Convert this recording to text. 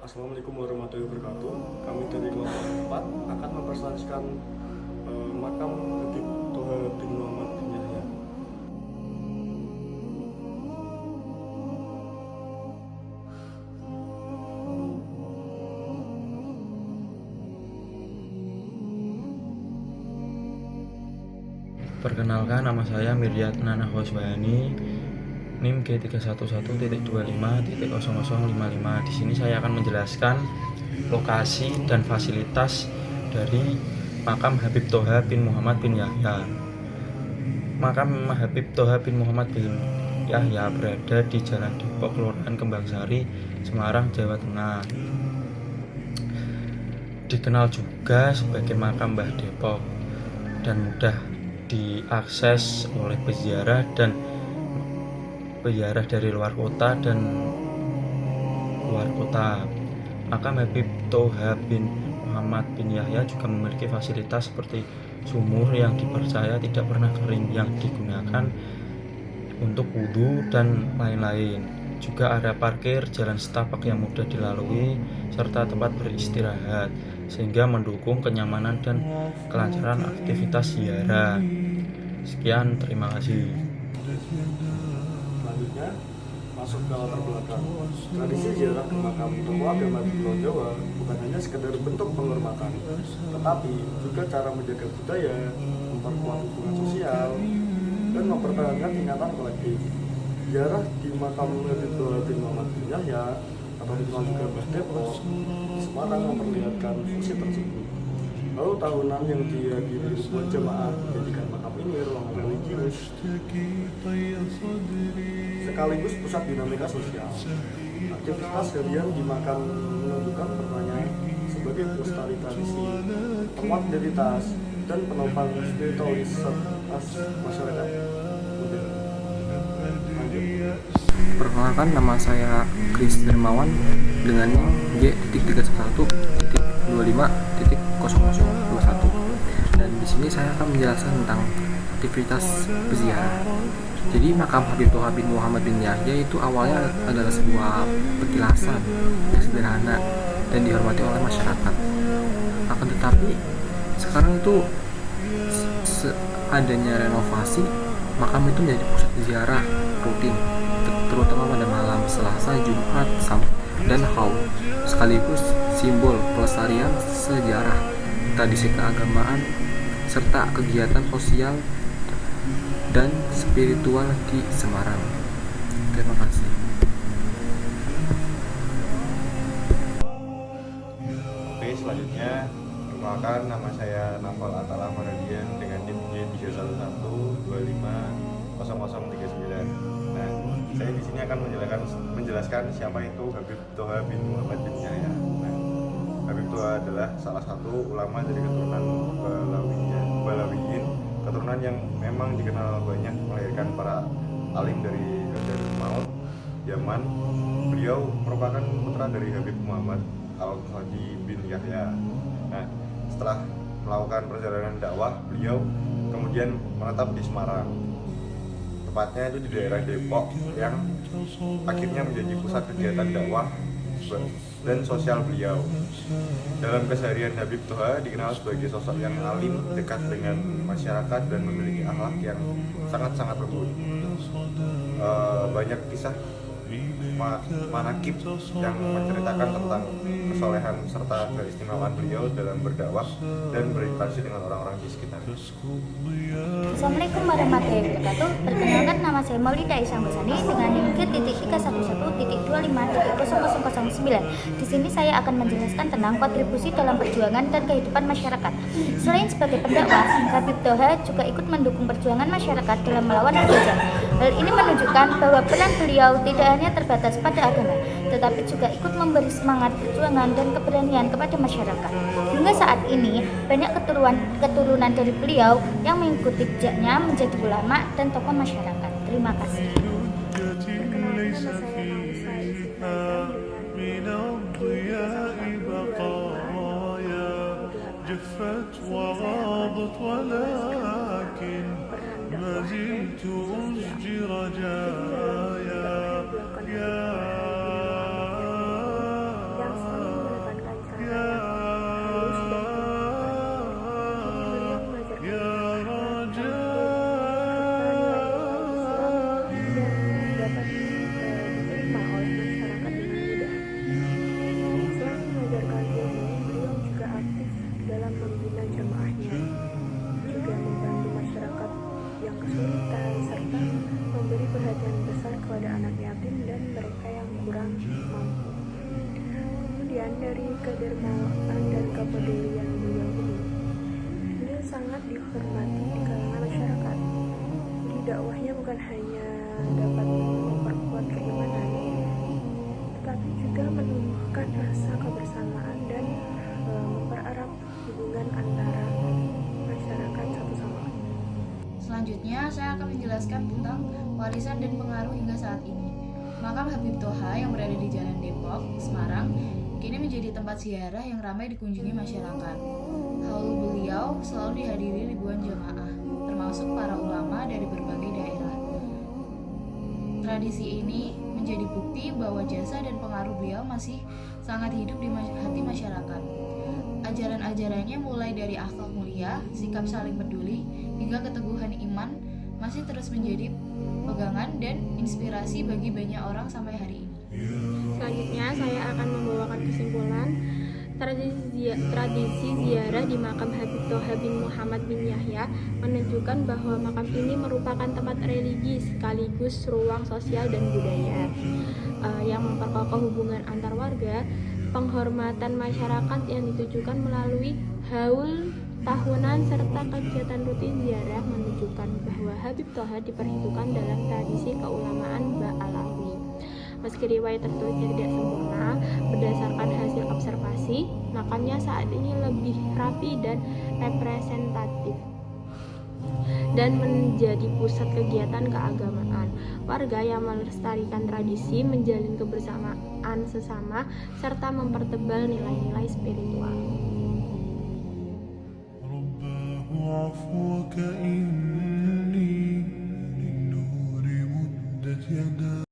Assalamualaikum warahmatullahi wabarakatuh. Kami dari kelompok 4 akan mempersaksikan makam Habib Toha bin Muhammad bin Yahya. Perkenalkan, nama saya Miryatna Nahwaswani, NIM G311.25.0055. Di sini saya akan menjelaskan lokasi dan fasilitas dari makam Habib Toha bin Muhammad bin Yahya. Makam Habib Toha bin Muhammad bin Yahya berada di Jalan Depok, Kelurahan Kembangsari, Semarang, Jawa Tengah. Dikenal juga sebagai makam Mbah Depok dan mudah diakses oleh peziarah dari luar kota dan luar kota. Makam Habib Toha bin Muhammad bin Yahya juga memiliki fasilitas seperti sumur yang dipercaya tidak pernah kering yang digunakan untuk wudhu dan lain-lain. Juga ada parkir, jalan setapak yang mudah dilalui, serta tempat beristirahat, sehingga mendukung kenyamanan dan kelancaran aktivitas ziarah. Sekian, terima kasih. Selanjutnya, masuk ke latar belakang. Tradisi ziarah ke makam tokoh agama di Pulau Jawa bukan hanya sekedar bentuk penghormatan, tetapi juga cara menjaga budaya, memperkuat hubungan sosial, dan mempertahankan ingatan kolektif. Ziarah di makam Habib Toha bin Muhammad bin Yahya atau dikenal juga Mbah Depok di Semarang memperlihatkan fungsi tersebut. Lalu tahunan yang dihadiri ribuan jemaah menjadikan makam ini ruang religius sekaligus pusat dinamika sosial. Aktivitas harian di makam menunjukkan pertanyaan sebagai pelestari tradisi, penguat identitas, dan penopang spiritualitas masyarakat modern. Perkenalkan, nama saya Kris Dermawan dengan NIM G311.25.0021, dan di sini saya akan menjelaskan tentang aktivitas peziarah. Jadi makam Habib Toha bin Muhammad bin Yahya itu awalnya adalah sebuah petilasan yang sederhana dan dihormati oleh masyarakat. Akan tetapi sekarang itu adanya renovasi, makam itu menjadi pusat ziarah rutin, terutama pada malam Selasa, Jumat, dan Haul, sekaligus simbol pelestarian sejarah, tradisi keagamaan, serta kegiatan sosial dan spiritual di Semarang. Terima kasih. Oke, selanjutnya perkenalkan, nama saya Nafal Atala Maradian dengan NIM J311.25.0039. Nah, saya di sini akan menjelaskan siapa itu Habib Toha bin Muhammad bin Yahya. Nah, Habib Toha adalah salah satu ulama dari keturunan Balawiyin, keturunan yang memang dikenal banyak melahirkan para alim dari Hadramaut Maut, Yaman. Beliau merupakan putra dari Habib Muhammad Al-Hadi bin Yahya. Nah, setelah melakukan perjalanan dakwah, beliau kemudian menetap di Semarang, tepatnya itu di daerah Depok, yang akhirnya menjadi pusat kegiatan dakwah dan sosial beliau. Dalam keseharian, Habib Toha dikenal sebagai sosok yang alim, dekat dengan masyarakat, dan memiliki akhlak yang sangat-sangat lembut. Banyak kisah manakib yang menceritakan tentang kesolehan serta keistimewaan beliau dalam berdakwah dan berinteraksi dengan orang-orang di sekitarnya. Assalamualaikum warahmatullahi wabarakatuh. Perkenalkan, nama saya Maulida Isyambasani dengan NIM G311.25.0009. Di sini saya akan menjelaskan tentang kontribusi dalam perjuangan dan kehidupan masyarakat. Selain sebagai pendakwah, Habib Toha juga ikut mendukung perjuangan masyarakat dalam melawan penjajah. Hal ini menunjukkan bahwa peran beliau tidak hanya terbatas pada agama, tetapi juga ikut memberi semangat perjuangan dan keberanian kepada masyarakat. Hingga saat ini, banyak keturunan dari beliau yang mengikuti jejaknya menjadi ulama dan tokoh masyarakat. Terima kasih. Perkenalkan, kebaikan dari kedermawaan dan kepedulian beliau ini. Beliau sangat dihormati di kalangan masyarakat. Jadi dakwahnya bukan hanya dapat memperkuat keimanan, tetapi juga menumbuhkan rasa kebersamaan dan mempererat hubungan antara masyarakat satu sama lain. Selanjutnya, saya akan menjelaskan tentang warisan dan pengaruh hingga saat ini. Makam Habib Toha yang berada di Jalan Depok, Semarang, kini menjadi tempat ziarah yang ramai dikunjungi masyarakat. Haul beliau selalu dihadiri ribuan jamaah, termasuk para ulama dari berbagai daerah. Tradisi ini menjadi bukti bahwa jasa dan pengaruh beliau masih sangat hidup di hati masyarakat. Ajaran-ajarannya mulai dari akhlak mulia, sikap saling peduli, hingga keteguhan iman masih terus menjadi pegangan dan inspirasi bagi banyak orang sampai hari ini. Selanjutnya saya akan membawakan kesimpulan tradisi ziarah di makam Habib Toha bin Muhammad bin Yahya menunjukkan bahwa makam ini merupakan tempat religi sekaligus ruang sosial dan budaya yang memperkokoh hubungan antar warga, penghormatan masyarakat yang ditujukan melalui haul tahunan serta kegiatan rutin ziarah menunjukkan bahwa Habib Toha diperhitungkan dalam tradisi keulamaan Ba'alawi. Meski riwayat tertulisnya tidak sempurna, berdasarkan hasil observasi, makamnya saat ini lebih rapi dan representatif dan menjadi pusat kegiatan keagamaan. Warga yang melestarikan tradisi, menjalin kebersamaan sesama, serta mempertebal nilai-nilai spiritual. عفوك